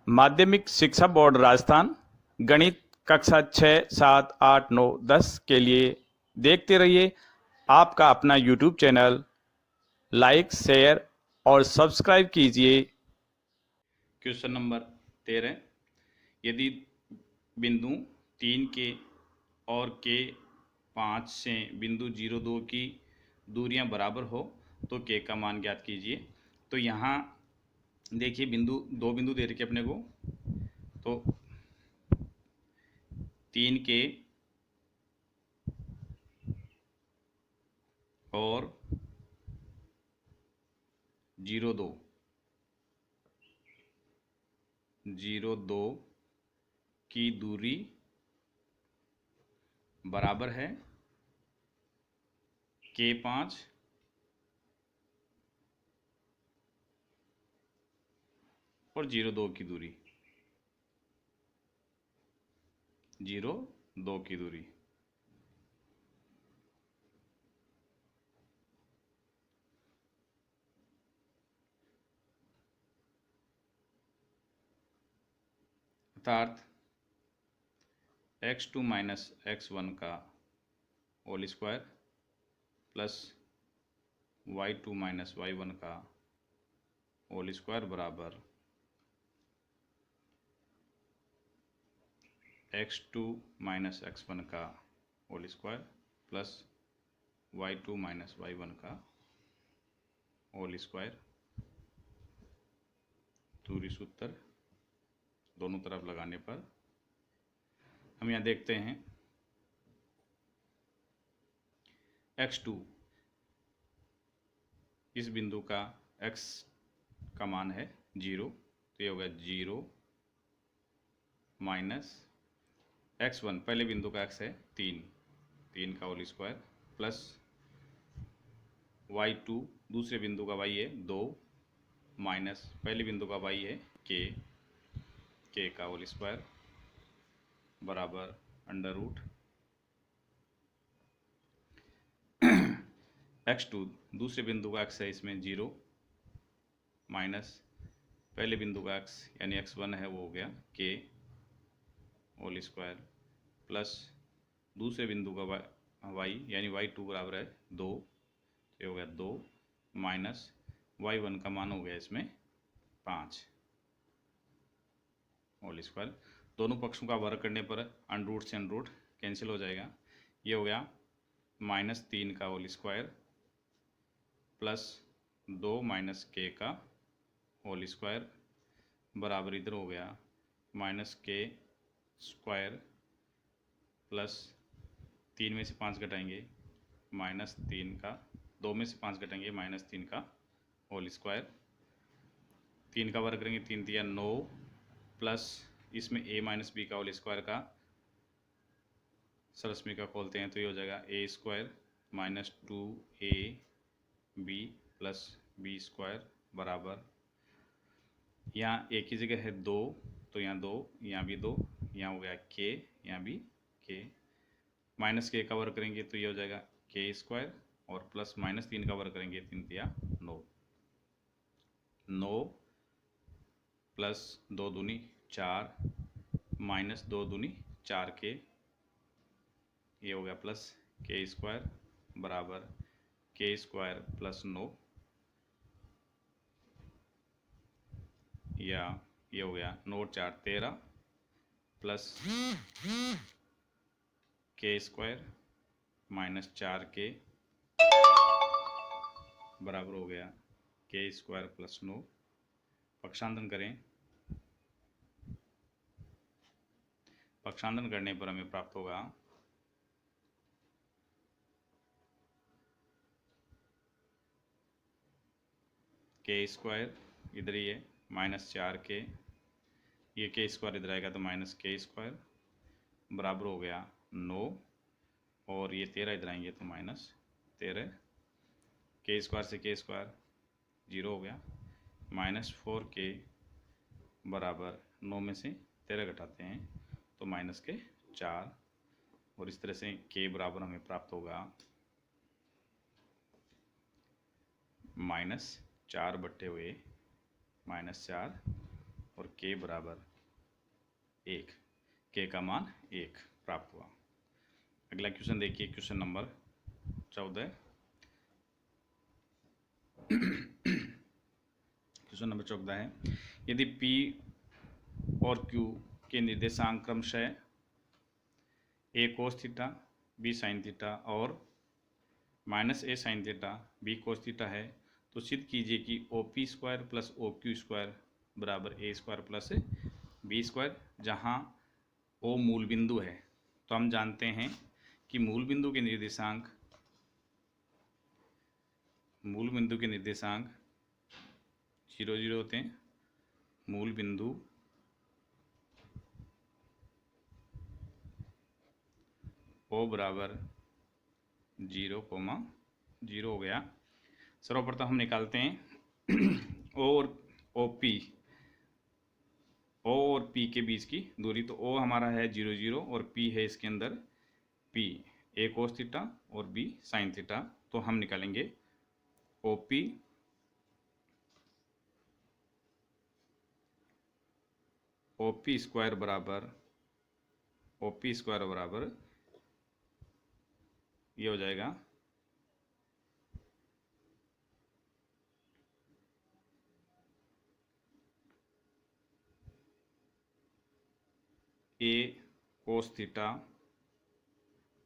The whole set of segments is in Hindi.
माध्यमिक शिक्षा बोर्ड राजस्थान गणित कक्षा 6, 7, 8, 9, 10 के लिए देखते रहिए आपका अपना यूट्यूब चैनल। लाइक, शेयर और सब्सक्राइब कीजिए। Question number 13। यदि बिंदु 3 के और के 5 से बिंदु 02 की दूरियां बराबर हो तो के का मान ज्ञात कीजिए। तो यहाँ देखिए दो बिंदु दे रखे अपने को, तो 3 के और 02 की दूरी बराबर है के 5 और 02 की दूरी, 02 की दूरी। अर्थात x2 माइनस x1 का whole square plus y2 minus y1 का होल स्क्वायर बराबर x2 माइनस x1 का whole square plus y2 minus y1 का होल स्क्वायर। दूरी सूत्र दोनों तरफ लगाने पर हम यहाँ देखते हैं x2 इस बिंदु का x का मान है 0, तो ये होगा 0 माइनस x1 पहले बिंदु का x है 3 का होल स्क्वायर प्लस y2 दूसरे बिंदु का y है 2 माइनस पहले बिंदु का y है k का होल स्क्वायर बराबर अंडर रूट x2 दूसरे बिंदु का x है इसमें 0 माइनस पहले बिंदु का x यानी x1 है वो हो गया k होल स्क्वायर प्लस दूसरे बिंदु का y यानी y2 बराबर है 2, ये हो गया 2 माइनस y1 का मान हो गया इसमें 5 होल स्क्वायर। दोनों पक्षों का वर्ग करने पर अंडर रूट से अंडर रूट कैंसिल हो जाएगा। ये हो गया -3 का whole square plus 2 minus k का होल स्क्वायर बराबर इधर हो गया -k स्क्वायर प्लस 3 में से 5 घटाएंगे -3 का, 2 में से 5 घटाएंगे -3 का होल स्क्वायर। 3 का वर्ग करेंगे 3 दिया 9 प्लस इसमें a माइनस बी का होल स्क्वायर का सरस्मी का खोलते हैं तो ये हो जाएगा a square minus 2ab plus B square बराबर, यहाँ एक ही जगह है 2 तो यहाँ 2, यहाँ भी 2, यहाँ हो गया k, यहाँ भी k, माइनस k का वर्ग करेंगे तो ये हो जाएगा k स्क्वायर और प्लस -3 का वर्ग करेंगे 3 दिया 9 प्लस 2 दूनी 4 माइनस 2 दूनी 4k, ये हो गया प्लस k स्क्वायर बराबर k स्क्वायर प्लस 9, या ये हो गया 9 4 13 plus k square minus 4k बराबर हो गया k स्क्वायर प्लस 9। पक्षांतरण करें, पक्षांतरण करने पर हमें प्राप्त होगा k स्क्वायर इधर ही है -4k, ये k स्क्वायर इधर आएगा तो -k स्क्वायर बराबर हो गया 9 और ये 13 इधर आएंगे तो -13, k स्क्वायर से k स्क्वायर 0 हो गया -4k बराबर 9 में से 13 घटाते हैं तो -k 4, और इस तरह से k बराबर हमें प्राप्त होगा -4 बट्टे हुए -4 और k बराबर 1, k का मान 1 प्राप्त हुआ। अगला क्वेश्चन देखिए, क्वेश्चन नंबर 14। क्वेश्चन नंबर 14 है, यदि p और q के निर्देशांक क्रमशः a cos theta b sin theta और -a sin theta b cos theta है, तो सिद्ध कीजिए कि OP square plus OQ square बराबर a square plus b square, जहाँ O मूल बिंदु है। तो हम जानते हैं कि मूल बिंदु के निर्देशांक 0 0 होते हैं। मूल बिंदु O बराबर 0, 0 हो गया। सर्वप्रथम हम निकालते हैं O और OP, O और P के बीच की दूरी। तो O हमारा है 0 0 और P है इसके अंदर P, A cos थीटा और B sin थीटा। तो हम निकालेंगे OP स्क्वायर बराबर ये हो जाएगा A cos theta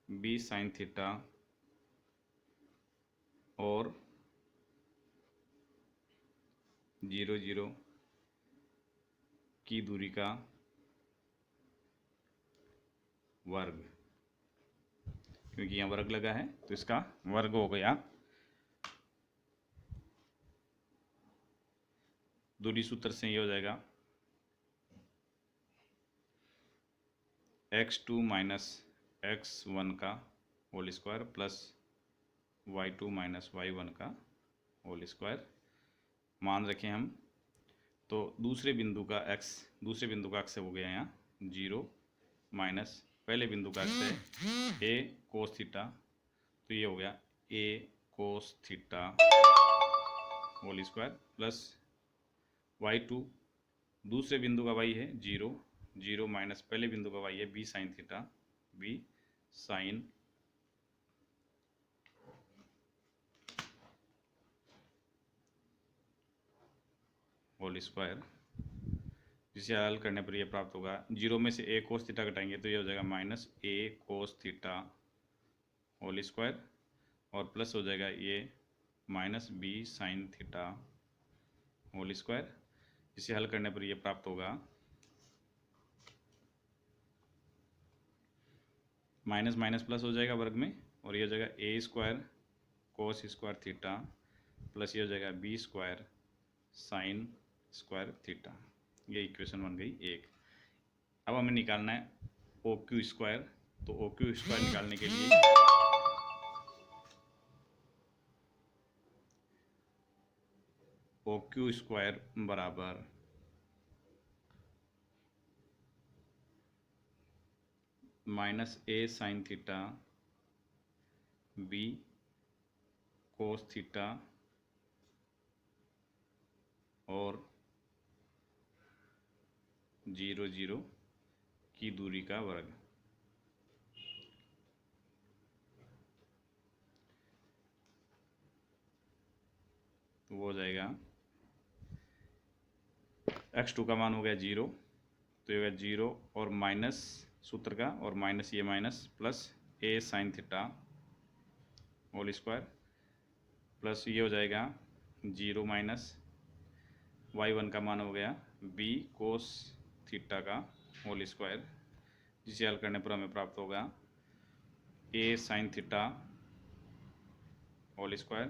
B sin theta और 0 0 की दूरी का वर्ग, क्योंकि यहाँ वर्ग लगा है तो इसका वर्ग हो गया। दूरी सूत्र से ये हो जाएगा x2 माइनस x1 का whole square plus y2 minus y1 का होल स्क्वायर। मान रखें हम, तो दूसरे बिंदु का x हो गया यहाँ 0 माइनस पहले बिंदु का x है a cos थीटा, तो ये हो गया a cos theta whole square plus y2 दूसरे बिंदु का y है 0 0 माइनस पहले बिंदु का y है b sin theta, b sin whole square, जिसे हल करने पर यह प्राप्त होगा। 0 में से a cos थीटा घटाएंगे तो ये हो जाएगा minus a cos theta whole square और प्लस हो जाएगा ये minus b sin theta whole square, जिसे हल करने पर यह प्राप्त होगा माइनस माइनस प्लस हो जाएगा वर्ग में, और ये हो जाएगा a square cos square theta plus ये हो जाएगा b square sin square theta. ये इक्वेशन बन गई 1। अब हमें निकालना है OQ स्क्वायर। तो OQ स्क्वायर निकालने के लिए OQ स्क्वायर बराबर minus a sin theta b cos theta और 0 0 की दूरी का वर्ग। तो वो हो जाएगा x2 का मान हो गया 0, तो ये होगा 0 और माइनस सूत्र का और माइनस ये minus plus a sin theta whole square plus ये हो जाएगा 0 माइनस y1 का मान हो गया b cos थीटा का होल स्क्वायर, जिसे हल करने पर हमें प्राप्त होगा a sin theta whole square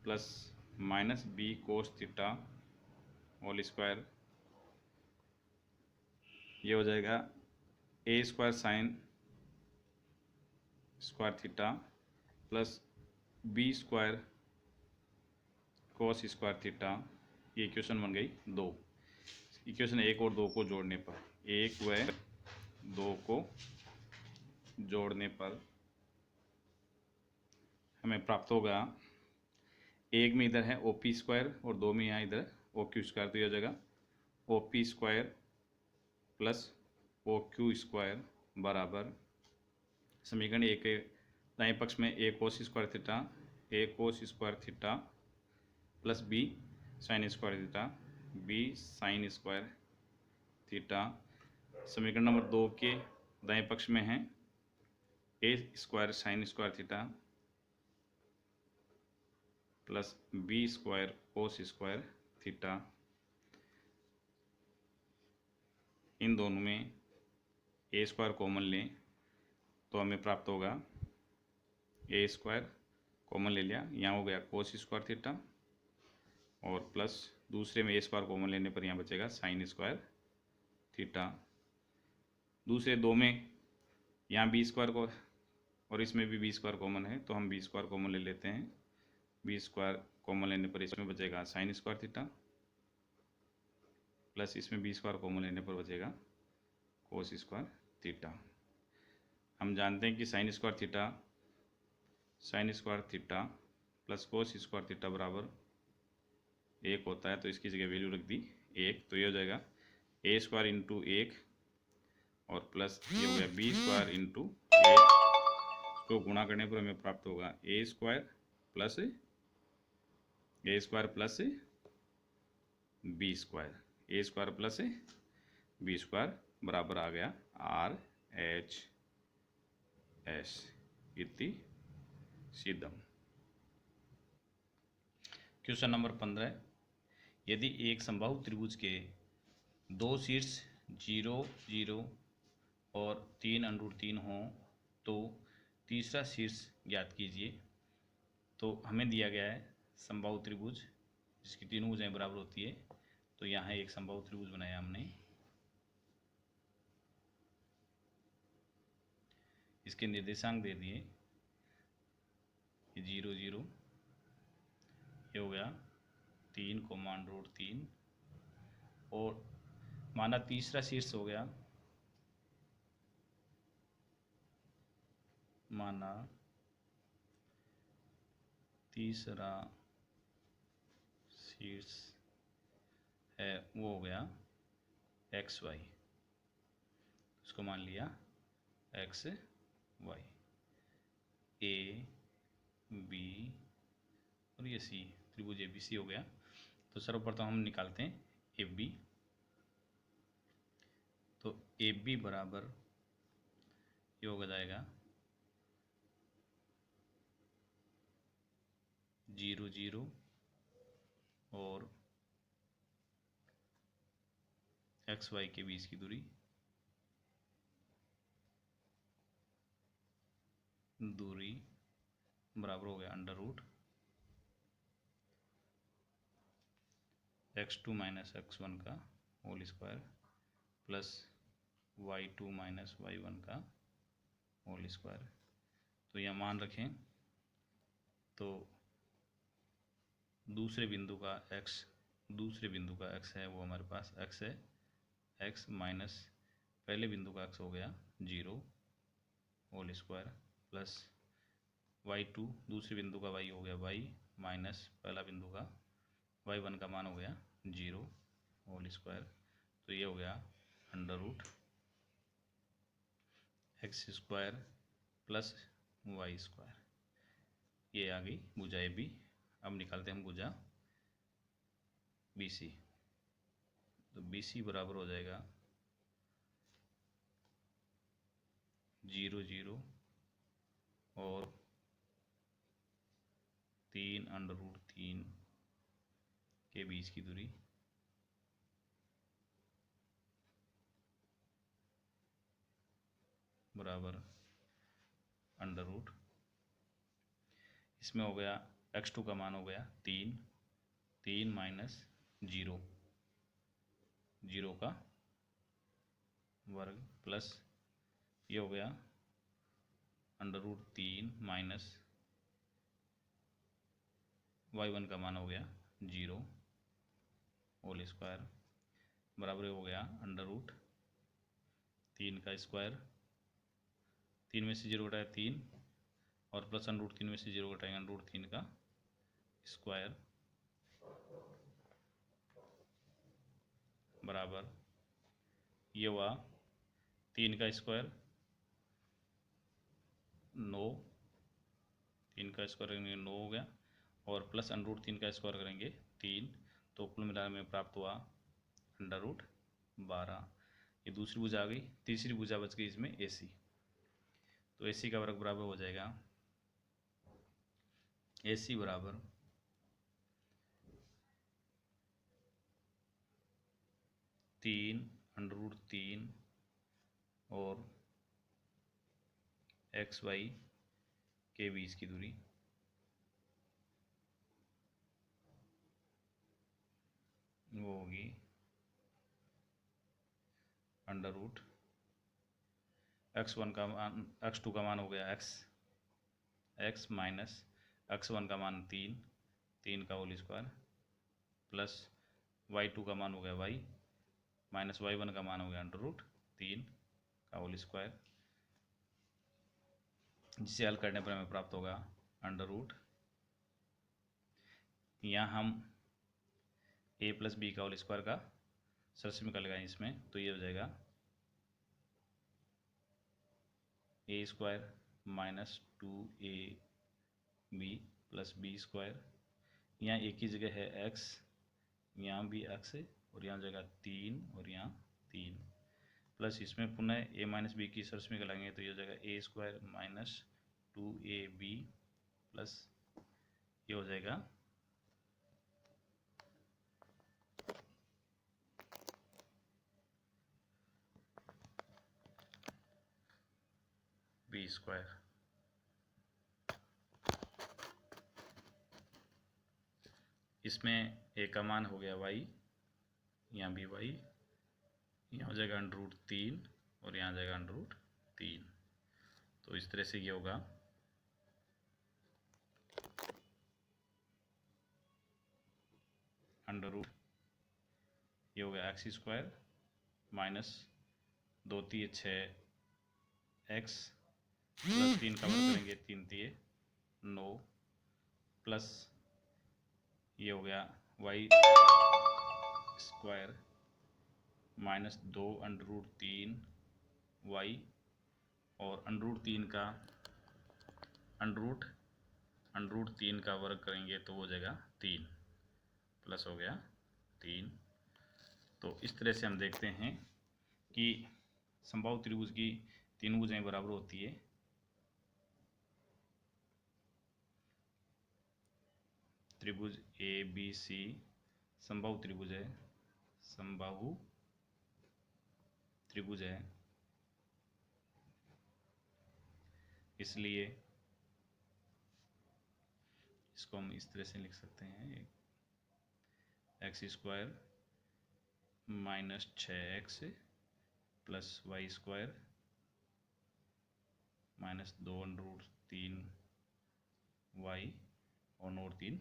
plus minus b cos theta whole square. ये हो जाएगा a square sine square theta plus b square cos square theta. ये इक्वेशन बन गई 2। इक्वेशन 1 और 2 को जोड़ने पर, 1 व 2 को जोड़ने पर हमें प्राप्त होगा, 1 में इधर है OP स्क्वायर और 2 में यहाँ इधर OQ स्क्वायर, तो ये हो जाएगा O P square plus O Q square बराबर समीकरण ए के दाएं पक्ष में A cos square theta A cos square theta plus B sine square theta B sine square theta. समीकरण नंबर 2 के दाएं पक्ष में है A square sine square theta plus B square cos square theta. इन दोनों में ए स्क्वायर कॉमन लें तो हमें प्राप्त होगा ए स्क्वायर कॉमन ले लिया, यहाँ हो गया कोस स्क्वायर थीटा और प्लस दूसरे में ए स्क्वायर कॉमन लेने पर यहाँ बचेगा साइन स्क्वायर थीटा। दूसरे दो में यहाँ बी स्क्वायर को और इसमें भी बी स्क्वायर कॉमन है तो हम बी स्क्वायर कॉमन ले लेते हैं। बी स्क्वायर कॉमन लेने पर इसमें बचेगा साइन स्क्वायर थीटा प्लस इसमें बी स्क्वायर कॉमन लेने पर बचेगा कोस स्क्वायर थीटा। हम जानते हैं कि sign square theta plus cos square theta बराबर 1 होता है, तो इसकी जगह वैल्यू रख दी 1, तो ये हो जाएगा ए स्क्वायर इंटू 1 और प्लस ये हो गया बी स्क्वायर इंटू 1, इसको गुणा करने पर हमें प्राप्त होगा ए स्क्वायर प्लस बी स्क्वायर, ए स्क्वायर प्लस बी स्क्वायर बराबर आ गया आर एच एस इति सिद्धम। क्वेश्चन नंबर 15, यदि एक समबाहु त्रिभुज के दो शीर्ष 0 0 और 3√3 हों तो तीसरा शीर्ष ज्ञात कीजिए। तो हमें दिया गया है समबाहु त्रिभुज जिसकी तीनों भुजाएं बराबर होती है, तो यहाँ एक समबाहु त्रिभुज बनाया हमने। इसके निर्देशांक दे दिए 0 0, ये हो गया 3, और माना तीसरा शीर्ष हो गया, माना तीसरा शीर्ष है वो हो गया XY, इसको मान लिया XY, A B और ये C, त्रिभुज ABC हो गया। तो सर्वप्रथम हम निकालते हैं AB। तो AB बराबर ये हो जाएगा 0 0 और XY के बीच की दूरी बराबर हो गया under root x2 minus x1 का whole square plus y2 minus y1 का होल स्क्वायर। तो यह मान रखें तो दूसरे बिंदु का x है वो हमारे पास x है, x माइनस पहले बिंदु का x हो गया 0 होल स्क्वायर प्लस y2 दूसरे बिंदु का y हो गया y माइनस पहला बिंदु का y1 का मान हो गया 0 होल स्क्वायर। तो ये हो गया under root x square plus y square. ये आ गई भुजा AB। अब निकालते हैं हम भुजा BC। तो BC बराबर हो जाएगा 0 0 और 3√3 के बीच की दूरी बराबर अंडर रूट, इसमें हो गया x2 का मान हो गया 3 माइनस 0 का वर्ग प्लस ये हो गया अंडर रूट 3 माइनस y1 का मान हो गया 0 होल स्क्वायर बराबर हो गया अंडर रूट 3 का स्क्वायर, 3 में से 0 घटाया 3 और प्लस अंडर रूट 3 में से 0 घटाएंगे अंडर रूट 3 का स्क्वायर बराबर ये हुआ 3 का स्क्वायर 9, 3 का स्क्वायर करेंगे 9 हो गया, और प्लस √3 का स्क्वायर करेंगे 3, तो कुल मिलाकर में प्राप्त हुआ √12। ये दूसरी भुजा आ गई। तीसरी भुजा बच गई इसमें AC, तो AC का वर्ग बराबर हो जाएगा AC बराबर 3 √3 और XY के बीच की दूरी, वो होगी √x1 का मान, x2 का मान हो गया x माइनस x1 का मान 3 का होल स्क्वायर, प्लस y2 का मान हो गया y माइनस y1 का मान हो गया √3 का होल स्क्वायर, जिसे हल करने पर हमें प्राप्त होगा √ यहाँ हम a + b का होल स्क्वायर का सरसमीकरण लगाएं इसमें, तो ये हो जाएगा a² माइनस 2ab + b²। यहाँ a की जगह है x, यहाँ भी x है, और यहाँ जगह 3 और यहाँ 3, प्लस इसमें पुनः a - b की सरसमीकरण लगाएंगे, तो ये हो जाएगा a² माइनस 2ab प्लस ये हो जाएगा b²। इसमें a का मान हो गया y, यहाँ भी y, यहाँ हो जाएगा √3 और यहाँ जाएगा √3, तो इस तरह से ये होगा ये हो गया x² माइनस 2 × 6 x प्लस 3 का वर्ग करेंगे 3 × 9 प्लस ये हो गया y² माइनस 2 √3 y, और √3 का वर्ग करेंगे तो हो जाएगा 3, प्लस हो गया 3। तो इस तरह से हम देखते हैं कि समबाहु त्रिभुज की तीन भुजाएं बराबर होती है। त्रिभुज ABC समबाहु त्रिभुज है, समबाहु त्रिभुज है, इसलिए इसको हम इस तरह से लिख सकते हैं x² minus 6x plus y² minus 2 √3 y और 3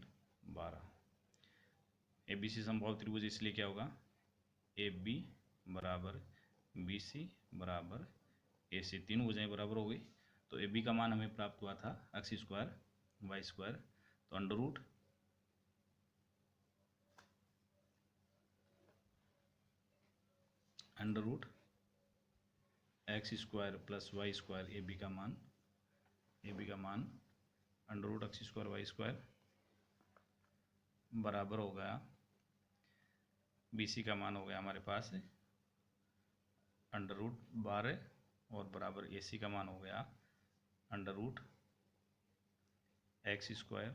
12। ABC समबाहु त्रिभुज, इसलिए क्या होगा AB बराबर BC बराबर AC, तीन भुजाएं बराबर हो गई। तो AB का मान हमें प्राप्त हुआ था x² y², तो √ x² प्लस y² AB का मान √x² y² बराबर हो गया, BC का मान हो गया हमारे पास √12 और बराबर AC का मान हो गया √x²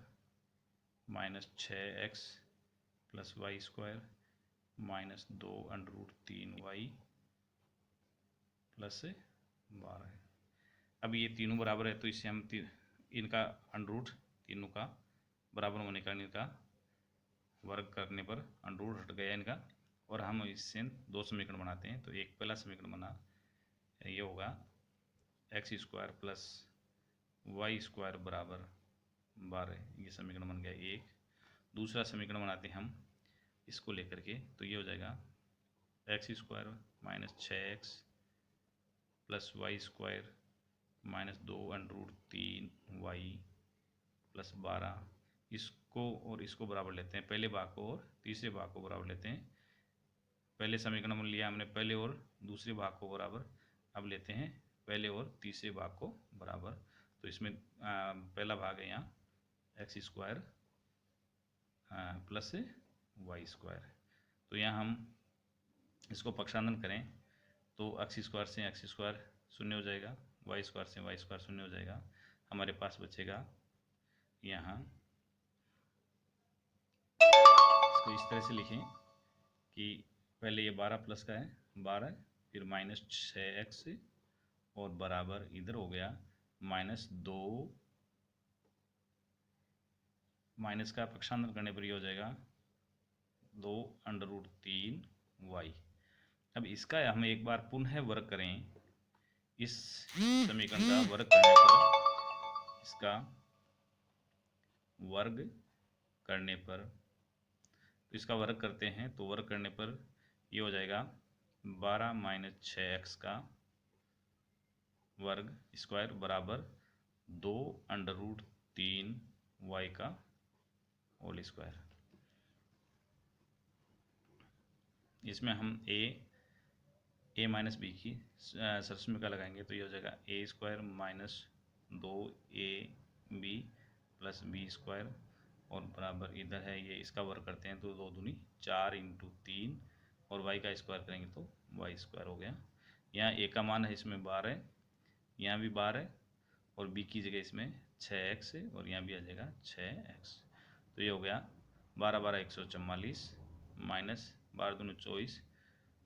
minus 6x plus y² minus 2 √3 y plus 12। अब ये तीनों बराबर है, तो इससे हम इनका √ तीनों का बराबर होने का इनका वर्ग करने पर √ हट गया इनका, और हम इससे दो समीकरण बनाते हैं। तो एक पहला समीकरण बना, ये होगा x² प्लस y² बराबर 12, ये समीकरण बन गया एक। दूसरा समीकरण बनाते हैं हम इसको लेकर के, तो ये हो जाएगा x² minus 6x plus y² minus 2 √3 y plus 12। इसको और इसको बराबर लेते हैं, पहले भाग को और तीसरे भाग को बराबर लेते हैं। पहले समीकरण में लिया हमने पहले और दूसरे भाग को बराबर, अब लेते हैं पहले और तीसरे भाग को बराबर। तो इसमें पहला भाग है यहाँ X square plus Y square. तो यहाँ हम इसको पक्षांतरण करें तो एक्स स्क्वायर से एक्स स्क्वायर शून्य हो जाएगा, वाई स्क्वायर से वाई स्क्वायर शून्य हो जाएगा। हमारे पास बचेगा यहाँ, इसको इस तरह से लिखें कि पहले ये 12 प्लस का है 12, फिर माइनस 6x और बराबर इधर हो गया -2, माइनस का पक्षांतरण करने पर ये हो जाएगा 2√3y। अब इसका हम एक बार पुनः वर्ग करें, इस समीकरण का वर्ग करने पर, इसका वर्ग करने पर, तो इसका वर्ग करते हैं तो वर्ग करने पर ये हो जाएगा 12 - 6x का वर्ग स्क्वायर बराबर 2√3y का होल स्क्वायर। इसमें हम a माइनस बी की सरसमीका लगाएंगे तो ये हो जाएगा a square minus 2ab plus B square और बराबर इधर है ये, इसका वर्ग करते हैं तो 2 दूनी 4 × 3 और y का स्क्वायर करेंगे तो y स्क्वायर हो गया। यहाँ a का मान है इसमें 12, यहाँ भी 12 और b की जगह इसमें 6x है और यहाँ भी आ जाएगा 6x। तो ये हो गया 12 12 144 माइनस 12 दूनी 24,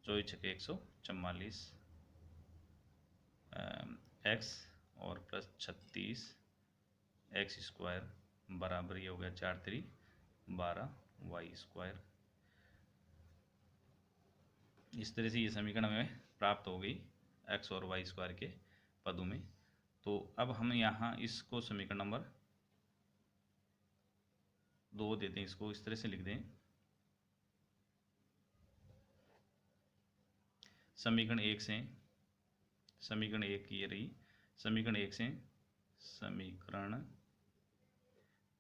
24 छके 144 x और प्लस 36 एक्स स्क्वायर बराबर ये हो गया 4 3 12 वाई स्क्वायर। इस तरह से ये समीकरण हमें प्राप्त हो गई एक्स और वाई स्क्वायर के पदों में। तो अब हम यहाँ इसको समीकरण नंबर 2 देते हैं, इसको इस तरह से लिख दें, समीकरण 1 से, समीकरण 1 की ये रही, समीकरण 1 से, समीकरण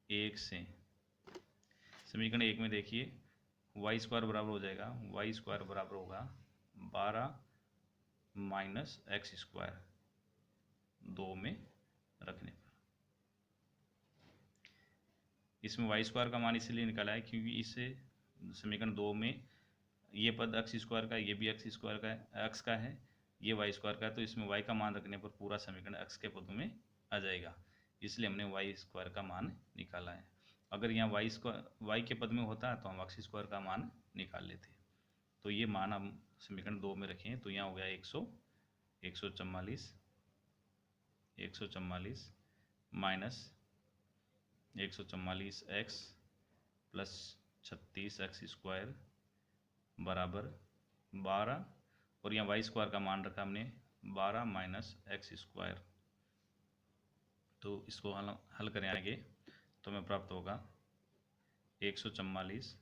1 से, समीकरण 1 में देखिए वाई स्क्वायर बराबर हो जाएगा, वाई स्क्वायर बराबर होगा 12 माइनस एक्स स्क्वायर 2 में रखने पर। इसमें वाई स्क्वायर का मान इसलिए निकाला है क्योंकि इससे समीकरण 2 में ये पद एक्स स्क्वायर का, ये भी एक्स स्क्वायर का है, एक्स का है, ये वाई स्क्वायर का है, तो इसमें वाई का मान रखने पर पूरा समीकरण एक्स के पदों में आ जाएगा, इसलिए हमने वाई स्क्वायर का मान निकाला है। अगर यहाँ वाई के पद में होता तो हम एक्स स्क्वायर का मान निकाल लेते। तो ये मान हम समीकरण 2 में रखें तो यहाँ हो गया 144 minus 144x plus 36x square बराबर 12 और यहाँ वाई स्क्वायर का मान रखा हमने 12 माइनस एक्स स्क्वायर। तो इसको हल करें आगे तो हमें प्राप्त होगा 144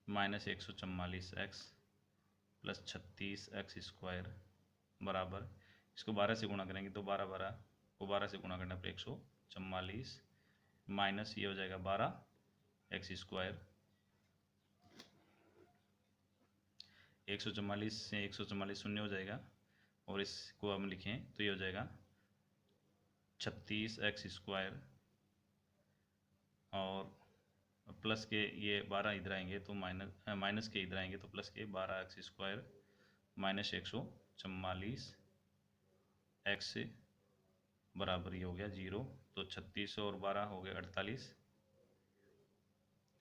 minus 144x plus 36x square बराबर, इसको 12 से गुणा करेंगे तो 12 12 को 12 से गुणा करने पर 144 माइनस ये हो जाएगा 12x स्क्वायर, 144 से 144 शून्य हो जाएगा और इसको हम लिखें तो ये हो जाएगा 36x स्क्वायर और प्लस के ये 12 इधर आएंगे तो माइनस के इधर आएंगे तो प्लस के 12x स्क्वायर माइनस 144 x बराबर ये हो गया 0। तो 36 और 12 हो गया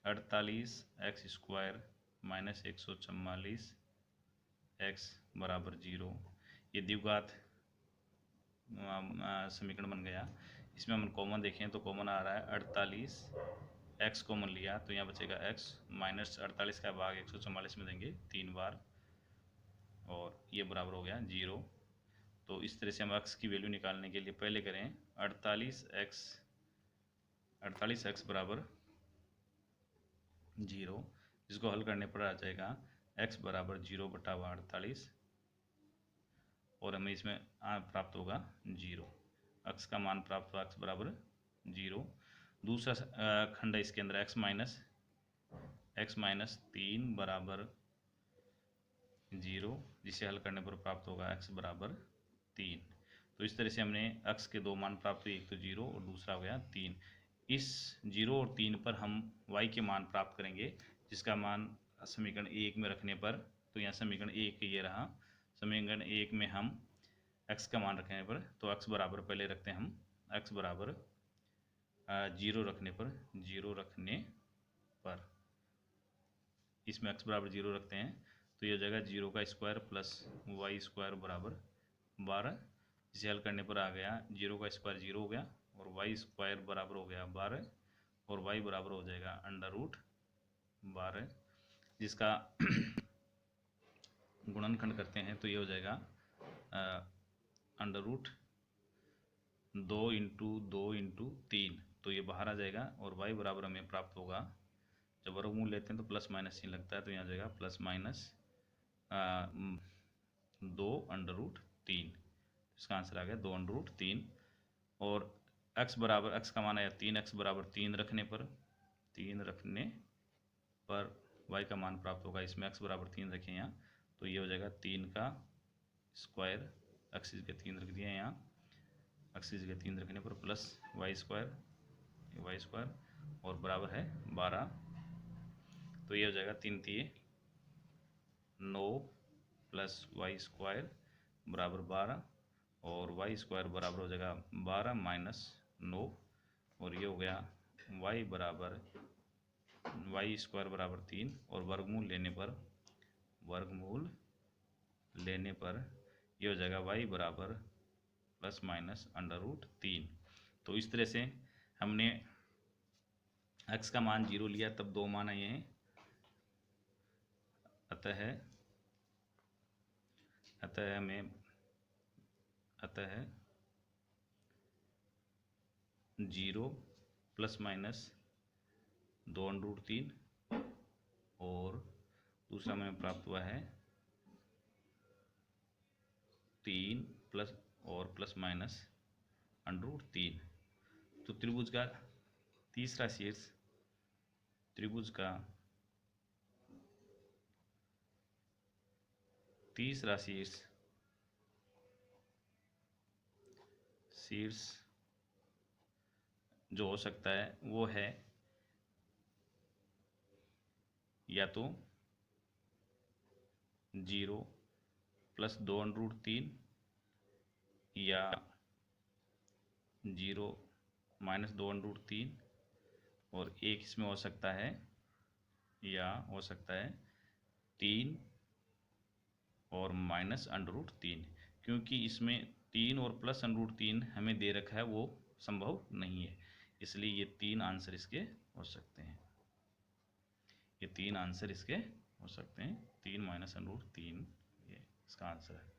48 x स्क्वायर माइनस 144 x बराबर 0। ये द्विघात समीकरण बन गया। इसमें हम कॉमन देखें तो कॉमन आ रहा है 48, x कॉमन लिया तो यहाँ बचेगा x माइनस 48 का भाग 144 में देंगे 3 बार और ये बराबर हो गया 0। तो इस तरह से हम x की वैल्यू निकालने के लिए पहले करें 48x बराबर 0, इसको हल करने पर आ जाएगा x बराबर 0/48 और हमें इसमें प्राप्त होगा 0, x का मान प्राप्त हुआ x बराबर 0। दूसरा खंड इसके अंदर x माइनस x माइनस 3 बराबर 0, जिसे हल करने पर प्राप्त होगा x बराबर 3। तो इस तरह से हमने x के दो मान प्राप्त हुए, एक तो 0 और दूसरा हो गया 3। इस 0 और 3 पर हम y के मान प्राप्त करेंगे, जिसका मान समीकरण 1 में रखने पर, तो यहाँ समीकरण 1 ये रहा। समीकरण 1 में हम x का मान रखने पर, तो x बराबर पहले रखते हैं हम, x बराबर 0 रखने पर इसमें x बराबर 0 रखते हैं, तो ये हो जाएगा 0 का स्क्वायर प्लस वाई स्क्वायर बराबर 12। इसे हल करने पर आ गया 0 का स्क्वायर 0 हो गया और वाई स्क्वायर बराबर हो गया 12 और वाई बराबर हो जाएगा अंडर रूट 12, जिसका गुणनखंड करते हैं तो ये हो जाएगा अंडर रूट 2 इंटू 3, तो ये बाहर आ जाएगा और y बराबर हमें प्राप्त होगा, जब वर्गमूल लेते हैं तो प्लस माइनस ही लगता है, तो यहाँ जाएगा प्लस माइनस 2 अंडर रूट 3। इसका आंसर आ गया 2 अंडर रूट 3। और x बराबर, x का मान आया 3, x बराबर 3 रखने पर y का मान प्राप्त होगा। इसमें x बराबर 3 रखें यहाँ, तो ये हो जाएगा 3 का स्क्वायर, x के 3 रख दिया यहाँ, x के 3 रखने पर प्लस वाई स्क्वायर और बराबर है 12। तो ये हो जाएगा 3 3 9 प्लस वाई स्क्वायर बराबर 12 और वाई स्क्वायर बराबर हो जाएगा 12 माइनस 9, और ये हो गया वाई स्क्वायर बराबर 3, और वर्गमूल लेने पर ये हो जाएगा वाई बराबर प्लस माइनस अंडर रूट 3। तो इस तरह से हमने x का मान 0 लिया, तब दो मान आए हैं, अतः 0 प्लस माइनस 2 अंडर रूट 3 और दूसरा हमें प्राप्त हुआ है 3 प्लस माइनस अंडर रूट 3। तो त्रिभुज का तीसरा शीर्ष जो हो सकता है वो है या तो 0 प्लस 2 अंडर रूट 3 या 0 माइनस 2 अंडर रूट 3, और एक इसमें हो सकता है 3 और माइनस अंडर रूट 3, क्योंकि इसमें 3 और प्लस अंडर रूट 3 हमें दे रखा है, वो संभव नहीं है, इसलिए ये 3 आंसर इसके हो सकते हैं। 3 माइनस अंडर रूट 3 ये इसका आंसर है।